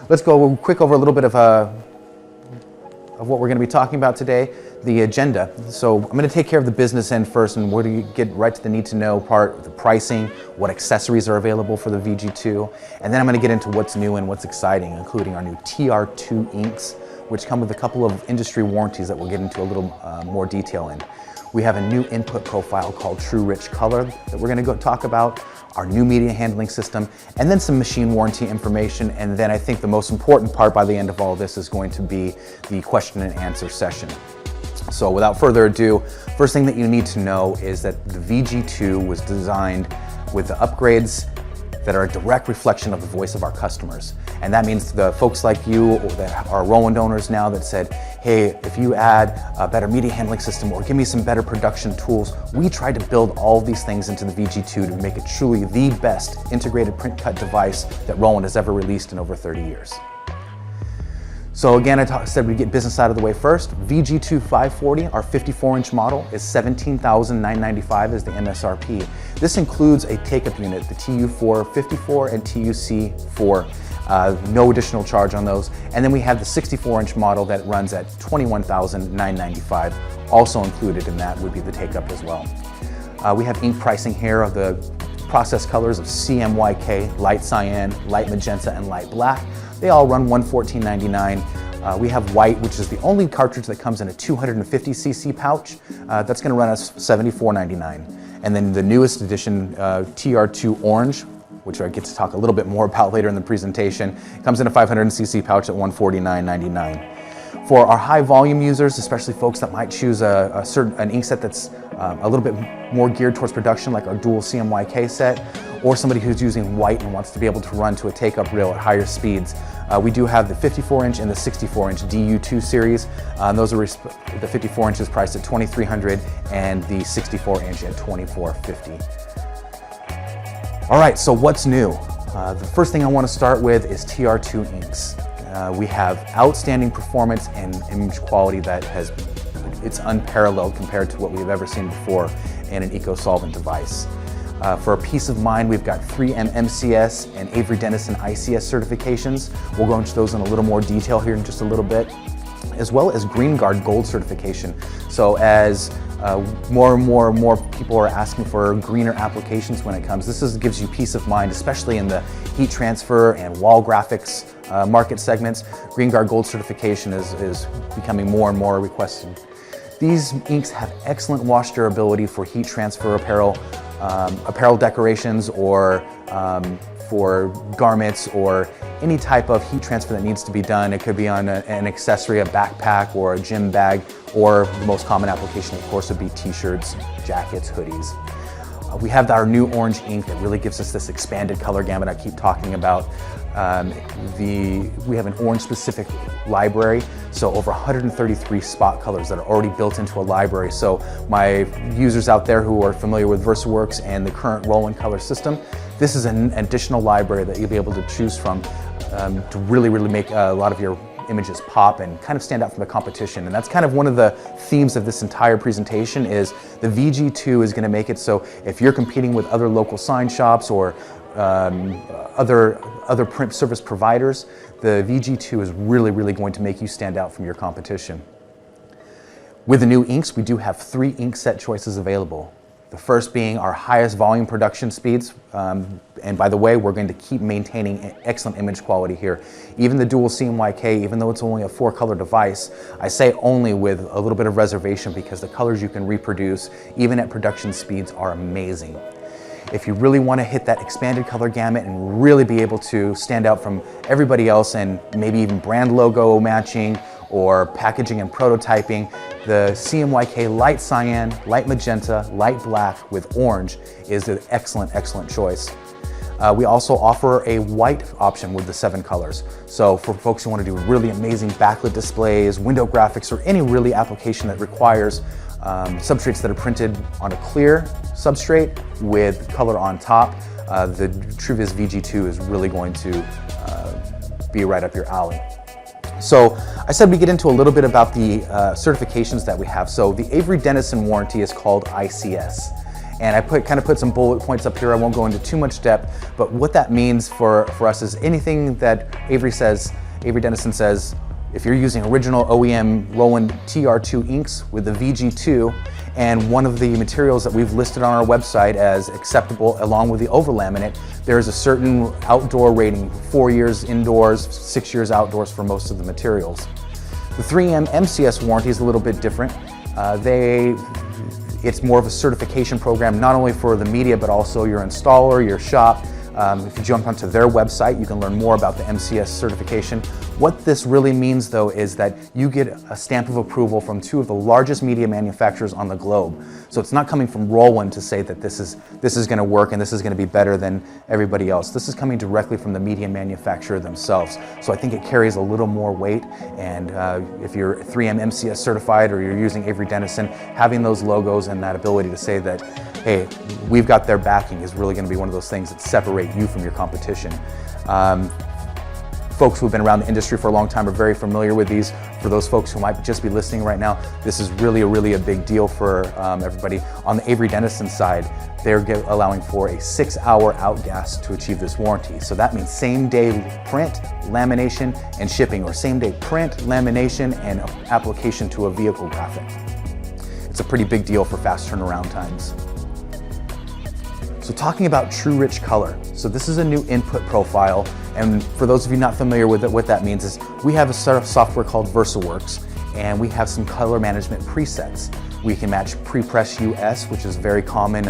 let's go quick over a little bit of what we're going to be talking about today, the agenda. So I'm going to take care of the business end first, and we're going to get right to the need to know part, the pricing, what accessories are available for the VG2, and then I'm going to get into what's new and what's exciting, including our new TR2 inks, which come with a couple of industry warranties that we'll get into a little more detail in. We have a new input profile called True Rich Color that we're going to go talk about, our new media handling system, and then some machine warranty information. And then I think the most important part by the end of all of this is going to be the question and answer session. So without further ado, first thing that you need to know is that the VG2 was designed with the upgrades that are a direct reflection of the voice of our customers. And that means the folks like you or that are Roland owners now that said, hey, if you add a better media handling system or give me some better production tools, we tried to build all of these things into the VG2 to make it truly the best integrated print cut device that Roland has ever released in over 30 years. So again, I said we'd get business out of the way first. VG2 540, our 54-inch model, is $17,995 as the MSRP. This includes a take-up unit, the TU4 54 and TUC4. No additional charge on those. And then we have the 64-inch model that runs at $21,995. Also included in that would be the take-up as well. We have ink pricing here of the process colors of CMYK, light cyan, light magenta, and light black. They all run $114.99. We have white, which is the only cartridge that comes in a 250cc pouch. That's going to run us $74.99. And then the newest edition, TR2 Orange, which I get to talk a little bit more about later in the presentation, comes in a 500cc pouch at $149.99. For our high volume users, especially folks that might choose an ink set that's a little bit more geared towards production, like our dual CMYK set, or somebody who's using white and wants to be able to run to a take-up reel at higher speeds, we do have the 54-inch and the 64-inch DU2 series. Those are the 54 inches priced at $2,300 and the 64-inch at $2,450. All right, so what's new? The first thing I want to start with is TR2 inks. We have outstanding performance and image quality that it's unparalleled compared to what we've ever seen before in an eco-solvent device. For a peace of mind, we've got 3M MCS and Avery Dennison ICS certifications. We'll go into those in a little more detail here in just a little bit, as well as Green Guard Gold certification. So as more and more people are asking for greener applications when it comes, gives you peace of mind, especially in the heat transfer and wall graphics market segments. Green Guard Gold certification is becoming more and more requested. These inks have excellent wash durability for heat transfer apparel decorations, or for garments, or any type of heat transfer that needs to be done. It could be on an accessory, a backpack, or a gym bag, or the most common application, of course, would be t-shirts, jackets, hoodies. We have our new orange ink that really gives us this expanded color gamut I keep talking about. We have an orange specific library, so over 133 spot colors that are already built into a library. So my users out there who are familiar with VersaWorks and the current Roland color system, this is an additional library that you'll be able to choose from to really make a lot of your images pop and kind of stand out from the competition. And that's kind of one of the themes of this entire presentation, is the VG2 is going to make it so if you're competing with other local sign shops or other print service providers, the VG2 is really going to make you stand out from your competition. With the new inks, we do have 3 ink set choices available. The first being our highest volume production speeds, and by the way, we're going to keep maintaining excellent image quality here. Even the dual CMYK, even though it's only a 4-color device, I say only with a little bit of reservation, because the colors you can reproduce, even at production speeds, are amazing. If you really want to hit that expanded color gamut and really be able to stand out from everybody else, and maybe even brand logo matching or packaging and prototyping, the CMYK light cyan, light magenta, light black with orange is an excellent choice. We also offer a white option with the 7 colors. So for folks who want to do really amazing backlit displays, window graphics, or any really application that requires substrates that are printed on a clear substrate with color on top, the TrueViz VG2 is really going to be right up your alley. So I said we get into a little bit about the certifications that we have. So the Avery Dennison warranty is called ICS. And I kind of put some bullet points up here. I won't go into too much depth, but what that means for us is anything that Avery Dennison says, if you're using original OEM Roland TR2 inks with the VG2 and one of the materials that we've listed on our website as acceptable along with the overlaminate, there's a certain outdoor rating, 4 years indoors, 6 years outdoors for most of the materials. The 3M MCS warranty is a little bit different. It's more of a certification program, not only for the media, but also your installer, your shop. If you jump onto their website, you can learn more about the MCS certification. What this really means, though, is that you get a stamp of approval from 2 of the largest media manufacturers on the globe. So it's not coming from Roland to say that this is going to work and this is going to be better than everybody else. This is coming directly from the media manufacturer themselves. So I think it carries a little more weight. And if you're 3M MCS certified or you're using Avery Dennison, having those logos and that ability to say that, hey, we've got their backing is really going to be one of those things that separate you from your competition. Folks who've been around the industry for a long time are very familiar with these. For those folks who might just be listening right now, this is really a big deal for everybody. On the Avery Dennison side, they're allowing for a 6-hour outgas to achieve this warranty. So that means same-day print, lamination, and shipping, or same-day print, lamination, and application to a vehicle graphic. It's a pretty big deal for fast turnaround times. So talking about true rich color. So this is a new input profile, and for those of you not familiar with it, what that means is we have a set of software called VersaWorks, and we have some color management presets. We can match pre-press US, which is very common,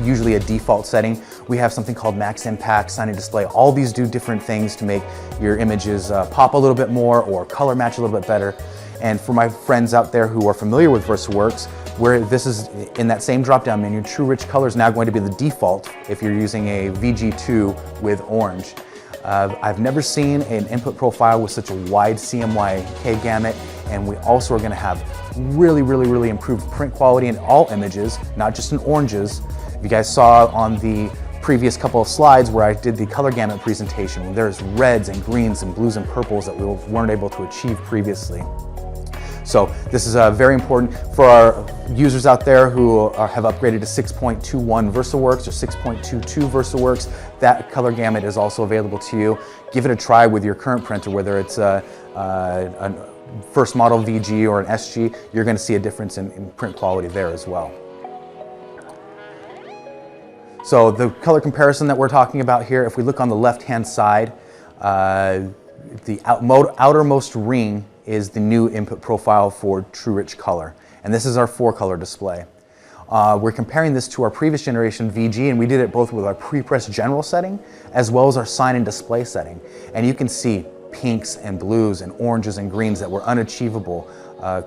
usually a default setting. We have something called Max Impact, Signing Display. All these do different things to make your images pop a little bit more or color match a little bit better. And for my friends out there who are familiar with VersaWorks, where this is in that same drop-down menu, True Rich Color is now going to be the default if you're using a VG2 with orange. I've never seen an input profile with such a wide CMYK gamut, and we also are going to have really improved print quality in all images, not just in oranges. If you guys saw on the previous couple of slides where I did the color gamut presentation, there's reds and greens and blues and purples that we weren't able to achieve previously. So this is very important for our users out there who have upgraded to 6.21 VersaWorks or 6.22 VersaWorks. That color gamut is also available to you. Give it a try with your current printer, whether it's a first model VG or an SG. You're going to see a difference in print quality there as well. So the color comparison that we're talking about here, if we look on the left-hand side, the outermost ring is the new input profile for True Rich Color. And this is our 4-color display. We're comparing this to our previous generation VG, and we did it both with our pre-press general setting as well as our sign and display setting. And you can see pinks and blues and oranges and greens that were unachievable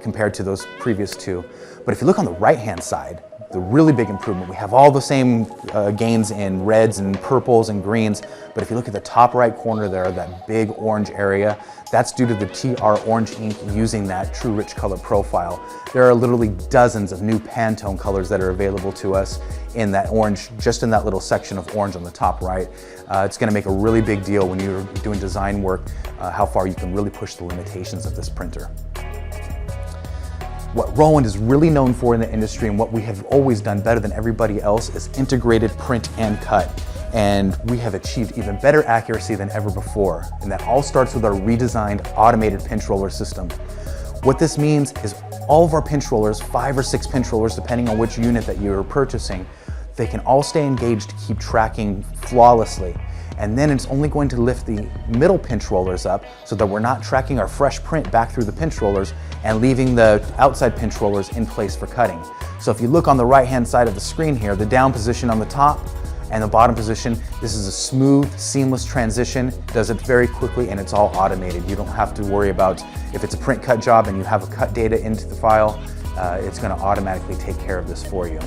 compared to those previous 2. But if you look on the right-hand side, the really big improvement, we have all the same gains in reds and purples and greens, but if you look at the top right corner there, that big orange area, that's due to the TR Orange ink using that True Rich Color profile. There are literally dozens of new Pantone colors that are available to us in that orange, just in that little section of orange on the top right. It's going to make a really big deal when you're doing design work, how far you can really push the limitations of this printer. What Roland is really known for in the industry, and what we have always done better than everybody else, is integrated print and cut. And we have achieved even better accuracy than ever before. And that all starts with our redesigned automated pinch roller system. What this means is all of our pinch rollers, 5 or 6 pinch rollers, depending on which unit that you're purchasing, they can all stay engaged to keep tracking flawlessly. And then it's only going to lift the middle pinch rollers up so that we're not tracking our fresh print back through the pinch rollers and leaving the outside pinch rollers in place for cutting. So if you look on the right-hand side of the screen here, the down position on the top and the bottom position, this is a smooth, seamless transition, does it very quickly, and it's all automated. You don't have to worry about if it's a print cut job and you have a cut data into the file, it's going to automatically take care of this for you.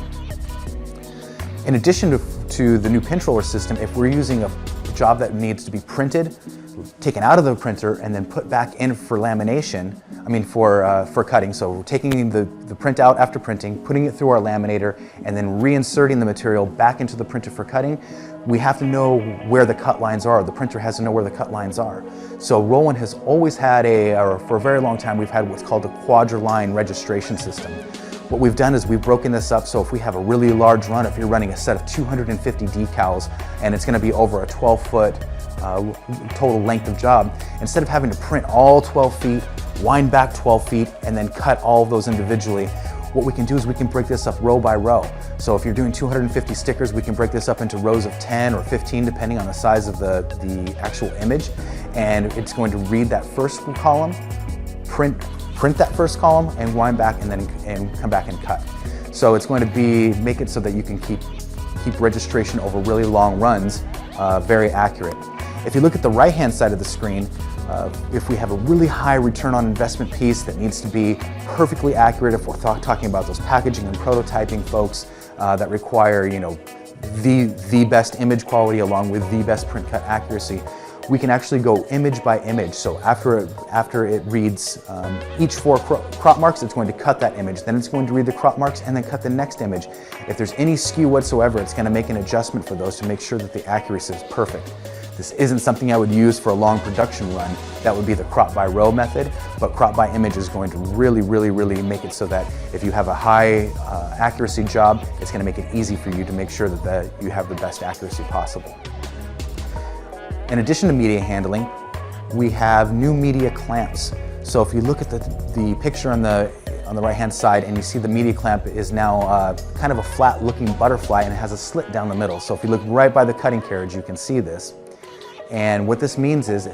In addition to the new pinch roller system, if we're using a job that needs to be printed, taken out of the printer, and then put back in for lamination, for cutting. So we're taking the print out after printing, putting it through our laminator, and then reinserting the material back into the printer for cutting. We have to know where the cut lines are. The printer has to know where the cut lines are. So Roland has always had for a very long time, we've had what's called a quadriline registration system. What we've done is we've broken this up, so if we have a really large run, if you're running a set of 250 decals and it's going to be over a 12-foot total length of job, instead of having to print all 12 feet, wind back 12 feet, and then cut all of those individually, what we can do is we can break this up row by row. So if you're doing 250 stickers, we can break this up into rows of 10 or 15, depending on the size of the actual image. And it's going to read that first column, print that first column, and wind back, and then come back and cut. So it's going to make it so that you can keep registration over really long runs very accurate. If you look at the right-hand side of the screen, if we have a really high return on investment piece that needs to be perfectly accurate, if we're talking about those packaging and prototyping folks that require, the best image quality along with the best print cut accuracy, we can actually go image by image. So after it reads each 4 crop marks, it's going to cut that image. Then it's going to read the crop marks and then cut the next image. If there's any skew whatsoever, it's going to make an adjustment for those to make sure that the accuracy is perfect. This isn't something I would use for a long production run. That would be the crop by row method, but crop by image is going to really make it so that if you have a high accuracy job, it's going to make it easy for you to make sure that you have the best accuracy possible. In addition to media handling, we have new media clamps. So if you look at the picture on the right-hand side, and you see the media clamp is now kind of a flat-looking butterfly, and it has a slit down the middle. So if you look right by the cutting carriage, you can see this. And what this means is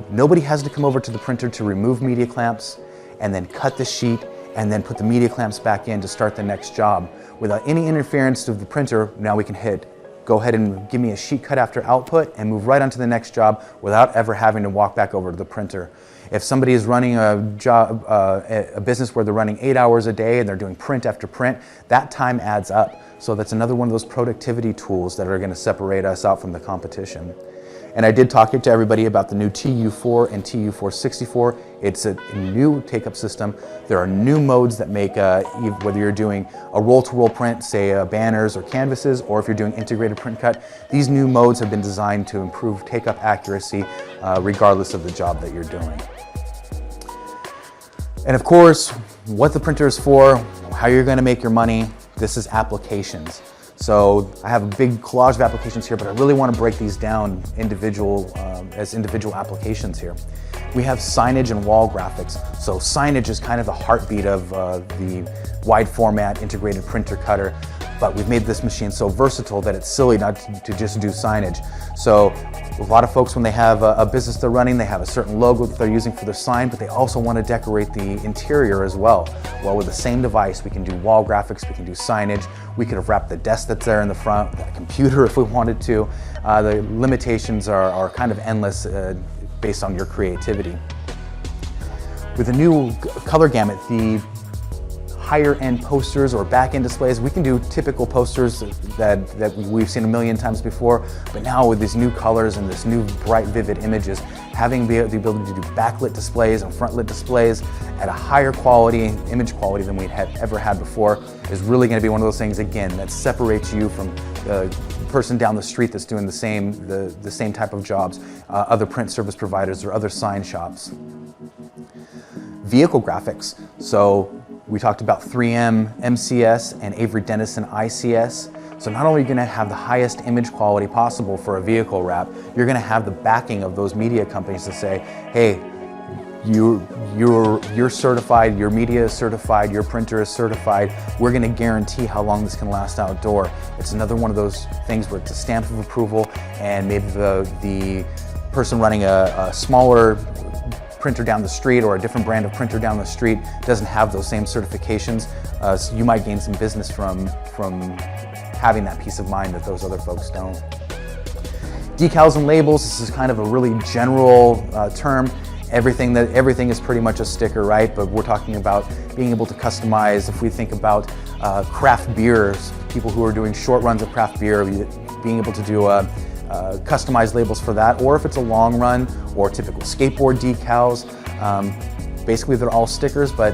nobody has to come over to the printer to remove media clamps and then cut the sheet and then put the media clamps back in to start the next job. Without any interference of the printer, now we can go ahead and give me a sheet cut after output and move right on to the next job without ever having to walk back over to the printer. If somebody is running a business where they're running 8 hours a day and they're doing print after print, that time adds up. So that's another one of those productivity tools that are going to separate us out from the competition. And I did talk to everybody about the new TU4 and TU464. It's a new take-up system. There are new modes that make, whether you're doing a roll-to-roll print, say banners or canvases, or if you're doing integrated print cut, these new modes have been designed to improve take-up accuracy regardless of the job that you're doing. And of course, what the printer is for, how you're going to make your money, this is applications. So I have a big collage of applications here, but I really want to break these down as individual applications here. We have signage and wall graphics. So signage is kind of the heartbeat of the wide format integrated printer cutter, but we've made this machine so versatile that it's silly not to just do signage. So a lot of folks, when they have a business they're running, they have a certain logo that they're using for their sign, but they also want to decorate the interior as well. Well, with the same device, we can do wall graphics, we can do signage, we could have wrapped the desk that's there in the front, the computer if we wanted to. The limitations are kind of endless based on your creativity. With the new color gamut, the higher end posters or back end displays, we can do typical posters that we've seen a million times before, but now with these new colors and this new bright vivid images, having the ability to do backlit displays and frontlit displays at a higher quality, image quality than we had ever had before is really going to be one of those things, again, that separates you from the person down the street that's doing the same type of jobs, other print service providers or other sign shops. Vehicle graphics. So we talked about 3M MCS and Avery Dennison ICS. So not only are you going to have the highest image quality possible for a vehicle wrap, you're going to have the backing of those media companies to say, hey, you're certified, your media is certified, your printer is certified, we're going to guarantee how long this can last outdoor. It's another one of those things where it's a stamp of approval, and maybe the person running a smaller printer down the street or a different brand of printer down the street doesn't have those same certifications, so you might gain some business from having that peace of mind that those other folks don't. Decals and labels, this is kind of a really general term. Everything is pretty much a sticker, right? But we're talking about being able to customize. If we think about craft beers, people who are doing short runs of craft beer, being able to do customized labels for that, or if it's a long run, or typical skateboard decals. Basically, they're all stickers, but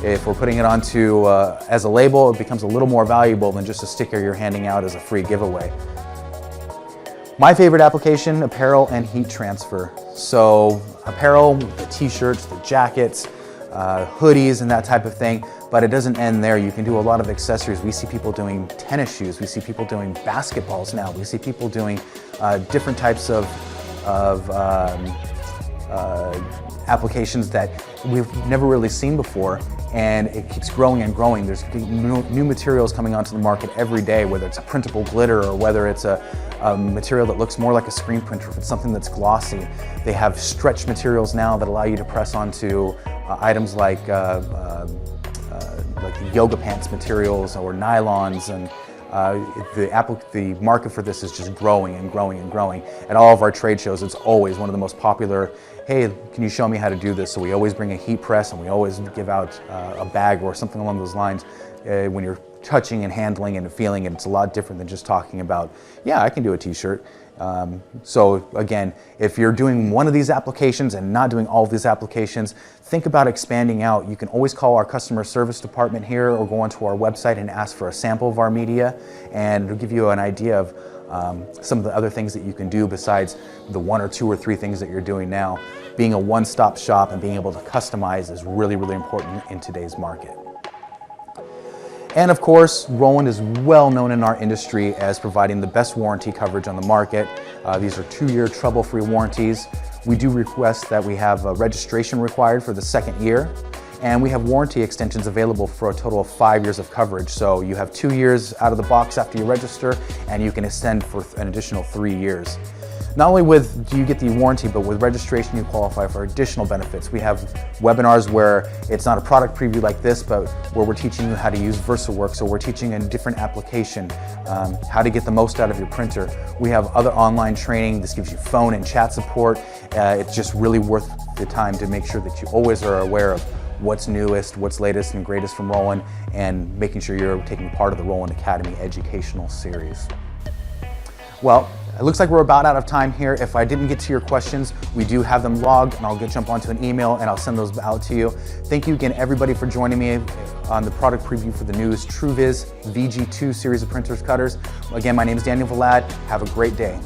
if we're putting it onto as a label, it becomes a little more valuable than just a sticker you're handing out as a free giveaway. My favorite application, apparel and heat transfer. So apparel, the t-shirts, the jackets, hoodies and that type of thing, But it doesn't end there. You can do a lot of accessories. We see people doing tennis shoes. We see people doing basketballs now. We see people doing different types of applications that we've never really seen before, and it keeps growing and growing. There's new materials coming onto the market every day, whether it's a printable glitter or whether it's a material that looks more like a screen printer, if it's something that's glossy. They have stretch materials now that allow you to press onto items like the yoga pants materials or nylons, and the market for this is just growing and growing and growing. At all of our trade shows, it's always one of the most popular, hey, can you show me how to do this? So we always bring a heat press, and we always give out a bag or something along those lines. When you're touching and handling and feeling it, it's a lot different than just talking about, yeah, I can do a t-shirt. So again, if you're doing one of these applications and not doing all of these applications, think about expanding out. You can always call our customer service department here or go onto our website and ask for a sample of our media, and it'll give you an idea of some of the other things that you can do besides the 1 or 2 or 3 things that you're doing now. Being a one-stop shop and being able to customize is really, really important in today's market. And of course, Roland is well known in our industry as providing the best warranty coverage on the market. These are 2-year trouble-free warranties. We do request that we have a registration required for the 2nd year, and we have warranty extensions available for a total of 5 years of coverage. So you have 2 years out of the box after you register, and you can extend for an additional 3 years. Not only do you get the warranty, but with registration you qualify for additional benefits. We have webinars where it's not a product preview like this, but where we're teaching you how to use VersaWorks, so we're teaching a different application, how to get the most out of your printer. We have other online training. This gives you phone and chat support. It's just really worth the time to make sure that you always are aware of what's newest, what's latest and greatest from Roland, and making sure you're taking part of the Roland Academy educational series. Well, it looks like we're about out of time here. If I didn't get to your questions, we do have them logged, and I'll jump onto an email and I'll send those out to you. Thank you again, everybody, for joining me on the product preview for the newest TrueViz VG2 series of printers cutters. Again, my name is Daniel Vlad. Have a great day.